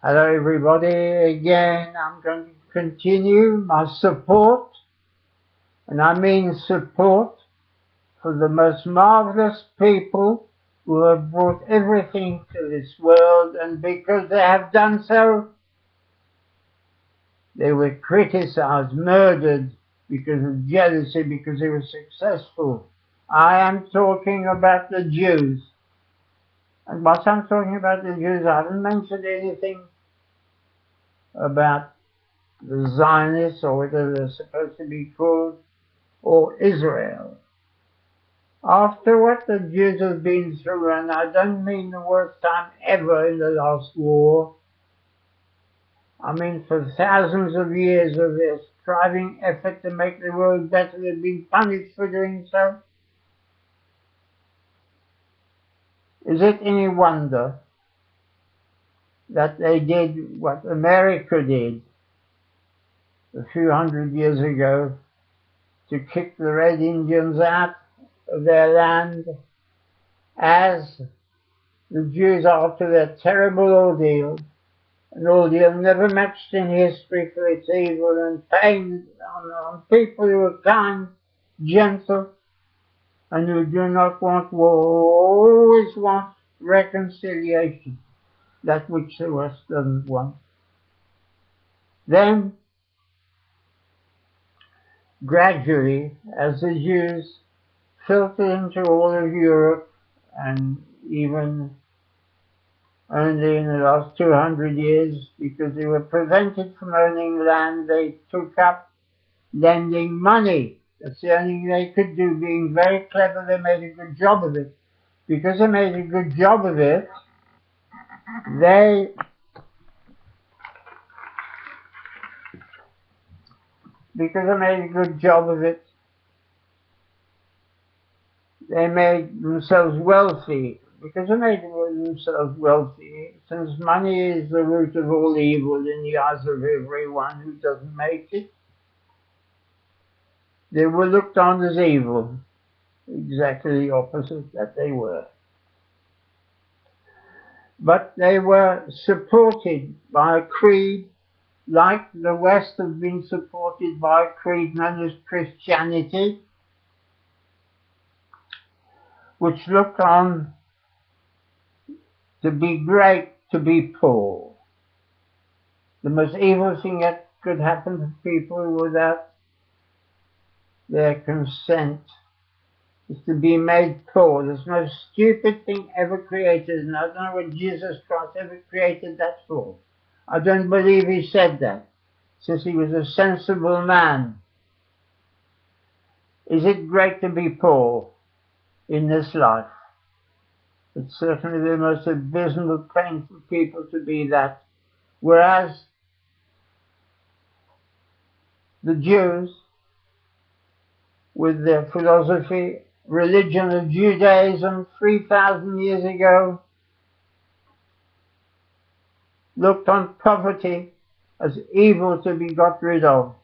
Hello everybody, again I'm going to continue my support, and I mean support, for the most marvelous people who have brought everything to this world, and because they have done so, they were criticized, murdered because of jealousy, because they were successful. I am talking about the Jews. And whilst I'm talking about the Jews, I haven't mentioned anything about the Zionists, or whatever they're supposed to be called, or Israel. After what the Jews have been through, and I don't mean the worst time ever in the last war, I mean for thousands of years of their striving effort to make the world better, they've been punished for doing so. Is it any wonder that they did what America did a few hundred years ago, to kick the Red Indians out of their land, as the Jews, after their terrible ordeal, an ordeal never matched in history for its evil and pain on people who are kind, gentle, and who do not want war, who always want reconciliation, that which the West doesn't want. Then, gradually, as the Jews filtered into all of Europe, and even only in the last 200 years, because they were prevented from owning land, they took up lending money. That's the only thing they could do. Being very clever, they made a good job of it. Because they made a good job of it, they they made themselves wealthy. Because they made themselves wealthy, since money is the root of all evil in the eyes of everyone who doesn't make it, they were looked on as evil, exactly the opposite that they were. But they were supported by a creed, like the West have been supported by a creed known as Christianity, which looked on to be great to be poor. The most evil thing that could happen to people without their consent is to be made poor. There's no stupid thing ever created, and I don't know what Jesus Christ ever created that for. I don't believe he said that, since he was a sensible man. Is it great to be poor in this life? It's certainly the most abysmal pain for people to be that. Whereas the Jews, with their philosophy, religion of Judaism 3,000 years ago, looked on poverty as evil to be got rid of.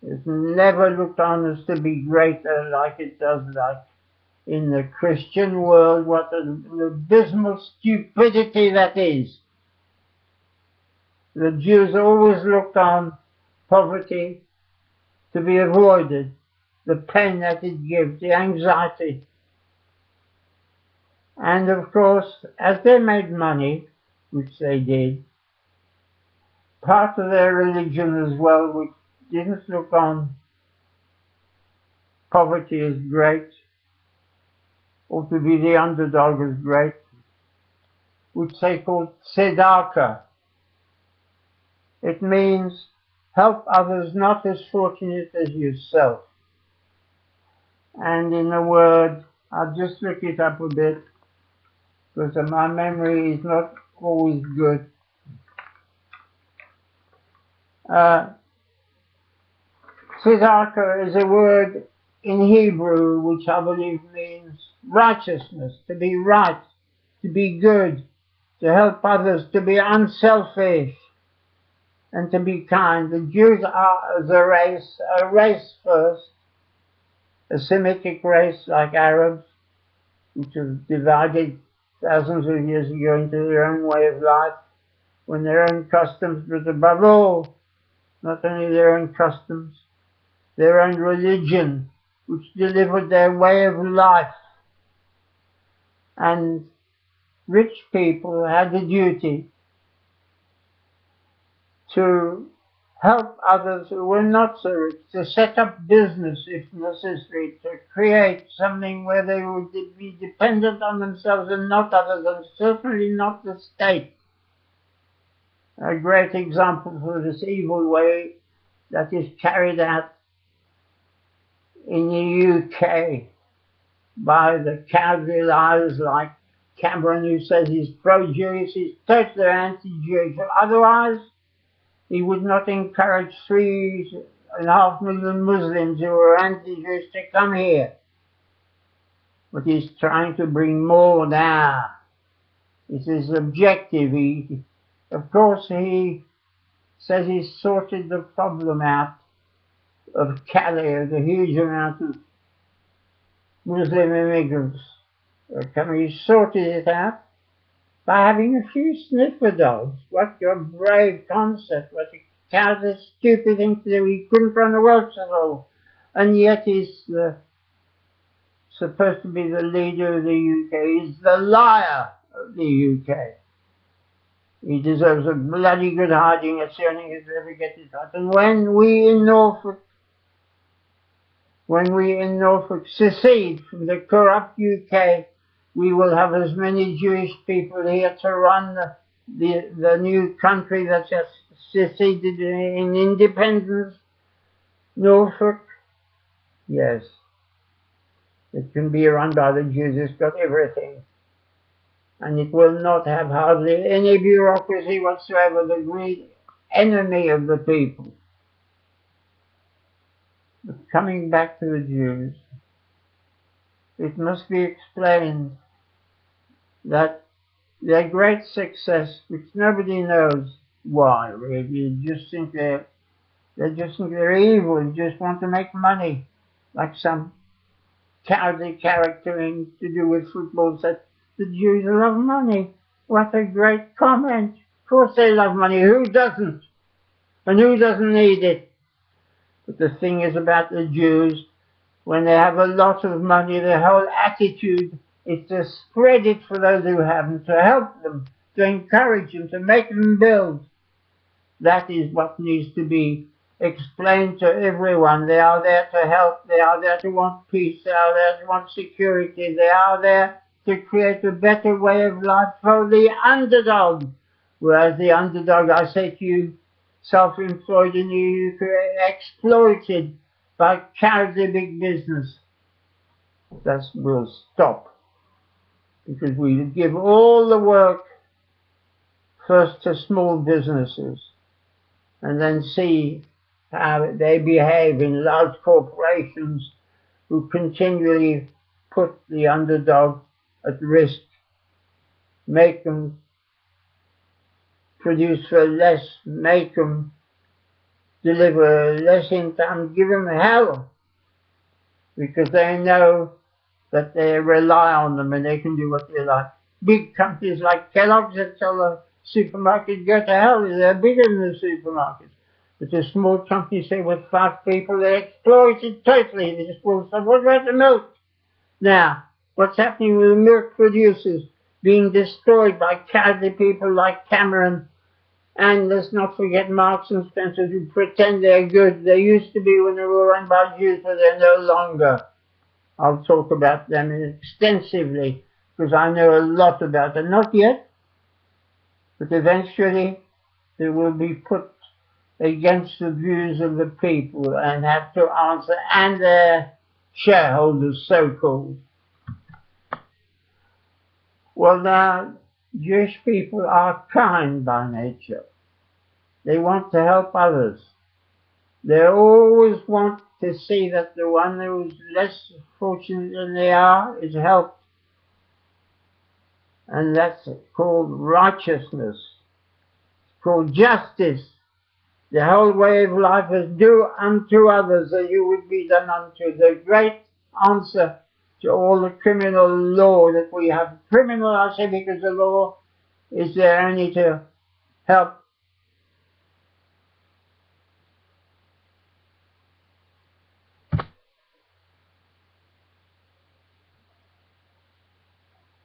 It's never looked on as to be greater like it does, like in the Christian world. What an abysmal stupidity that is. The Jews always looked on poverty to be avoided, the pain that it gives, the anxiety. And of course, as they made money, which they did, part of their religion as well, which didn't look on poverty as great, or to be the underdog as great, which they called tzedakah. It means help others not as fortunate as yourself. And in a word, I'll just look it up a bit, because my memory is not always good. Tzedakah is a word in Hebrew which I believe means righteousness, to be right, to be good, to help others, to be unselfish, and to be kind. The Jews are, as a race first, a Semitic race like Arabs, which was divided thousands of years ago into their own way of life. when their own customs, but above all, not only their own customs, their own religion, which delivered their way of life. And rich people had a duty to help others who were not so rich, to set up business if necessary, to create something where they would be dependent on themselves and not others, and certainly not the state. A great example for this evil way that is carried out in the UK by the cowardly liars like Cameron, who says he's pro-Jewish, he's totally anti-Jewish. Otherwise, he would not encourage 3.5 million Muslims who are anti-Jewish to come here. But he's trying to bring more down. It's his objective. Of course, he says he's sorted the problem out of Calais, of the huge amount of Muslim immigrants coming. He sorted it out by having a few sniffer dogs. What a brave concept, what a cowardly, stupid thing to do. He couldn't run a Welsh at all. And yet he's supposed to be the leader of the UK. He's the liar of the UK. He deserves a bloody good hiding. That's the only thing he'll ever get it right. And when we in Norfolk secede from the corrupt UK, we will have as many Jewish people here to run the new country that has seceded in independence. Norfolk, yes, it can be run by the Jews. It's got everything. And it will not have hardly any bureaucracy whatsoever, the great enemy of the people. But coming back to the Jews, it must be explained that their great success, which nobody knows why, really, you just think they're evil, you just want to make money, like some cowardly character to do with football said, the Jews love money. What a great comment. Of course they love money. Who doesn't? And who doesn't need it? But the thing is about the Jews, when they have a lot of money, their whole attitude is to spread it for those who haven't, to help them, to encourage them, to make them build. That is what needs to be explained to everyone. They are there to help, they are there to want peace, they are there to want security, they are there to create a better way of life for the underdog. Whereas the underdog, I say to you, self-employed in the UK, exploited by cowardly big business. That will stop, because we give all the work first to small businesses and then see how they behave in large corporations who continually put the underdog at risk, make them produce for less, make them deliver less income, give them hell, because they know that they rely on them and they can do what they like. Big companies like Kellogg's that tell the supermarket, go to hell, they're bigger than the supermarkets. But a small company, say with 5 people, they exploit it totally. They just will say, what about the milk? Now, what's happening with the milk producers being destroyed by cowardly people like Cameron? And let's not forget Marks and Spencer, who pretend they're good. They used to be when they were run by Jews, but they're no longer. I'll talk about them extensively, because I know a lot about them. Not yet, but eventually they will be put against the views of the people and have to answer, and their shareholders, so-called. Well, now, Jewish people are kind by nature. They want to help others. They always want to see that the one who's less fortunate than they are is helped. And that's called righteousness. It's called justice. The whole way of life is do unto others as you would be done unto. The great answer to all the criminal law that we have. Criminal, I say, because the law is there only to help.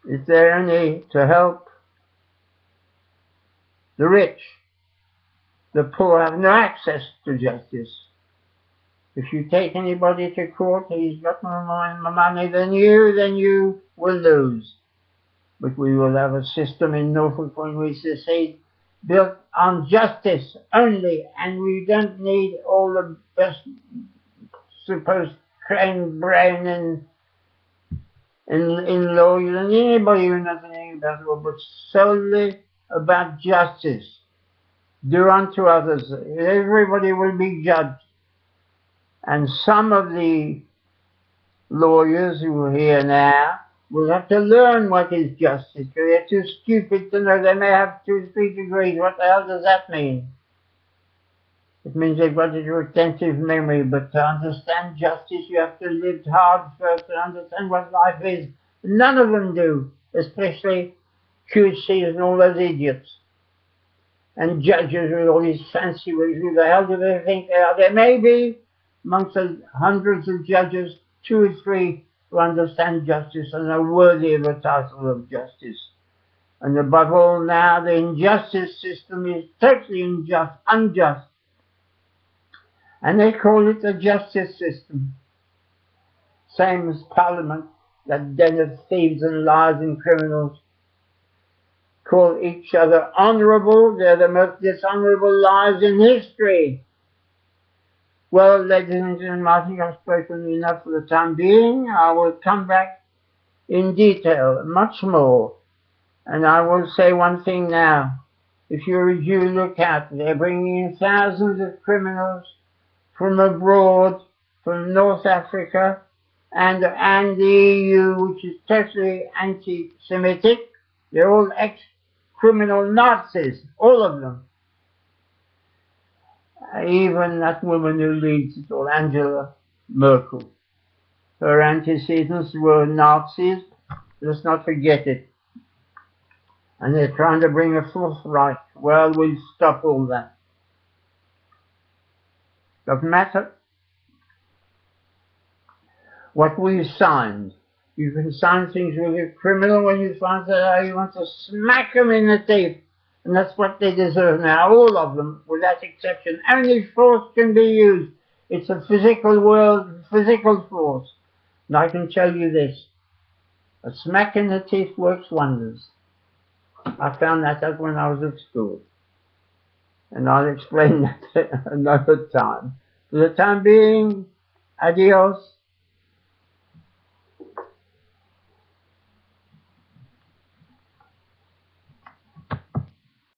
Is there any to help the rich? The poor have no access to justice. If you take anybody to court, he's got more money than you will lose. But we will have a system in Norfolk when we say built on justice only, and we don't need all the best supposed trained brain in law. You don't need anybody who knows anything about law, but solely about justice. Do unto others. Everybody will be judged. And some of the lawyers who are here now will have to learn what is justice. They're too stupid to know. They may have 2 or 3 degrees. What the hell does that mean? It means they've got a retentive memory, but to understand justice, you have to live hard first to understand what life is. None of them do, especially QCs and all those idiots. And judges with all these fancy ways. Who the hell do they think they are? There may be, amongst the hundreds of judges, 2 or 3 who understand justice and are worthy of the title of justice. And above all now, the injustice system is totally unjust. And they call it the justice system. Same as Parliament, that den of thieves and liars and criminals. Call each other honourable. They're the most dishonourable liars in history. Well, ladies and gentlemen, I think I've spoken enough for the time being. I will come back in detail, much more. And I will say one thing now. If you're a Jew, look out. They're bringing in thousands of criminals from abroad, from North Africa, and the EU, which is totally anti-Semitic. They're all ex-criminal Nazis, all of them. Even that woman who leads it all, Angela Merkel. Her antecedents were Nazis. Let's not forget it. And they're trying to bring a Fourth Reich. Well, we'll stop all that. Doesn't matter what we've signed. You can sign things with a criminal when you find that you want to smack them in the teeth. And that's what they deserve now, all of them, without exception. Only force can be used. It's a physical world, physical force. And I can tell you this, a smack in the teeth works wonders. I found that out when I was at school. And I'll explain that another time. For the time being, adios.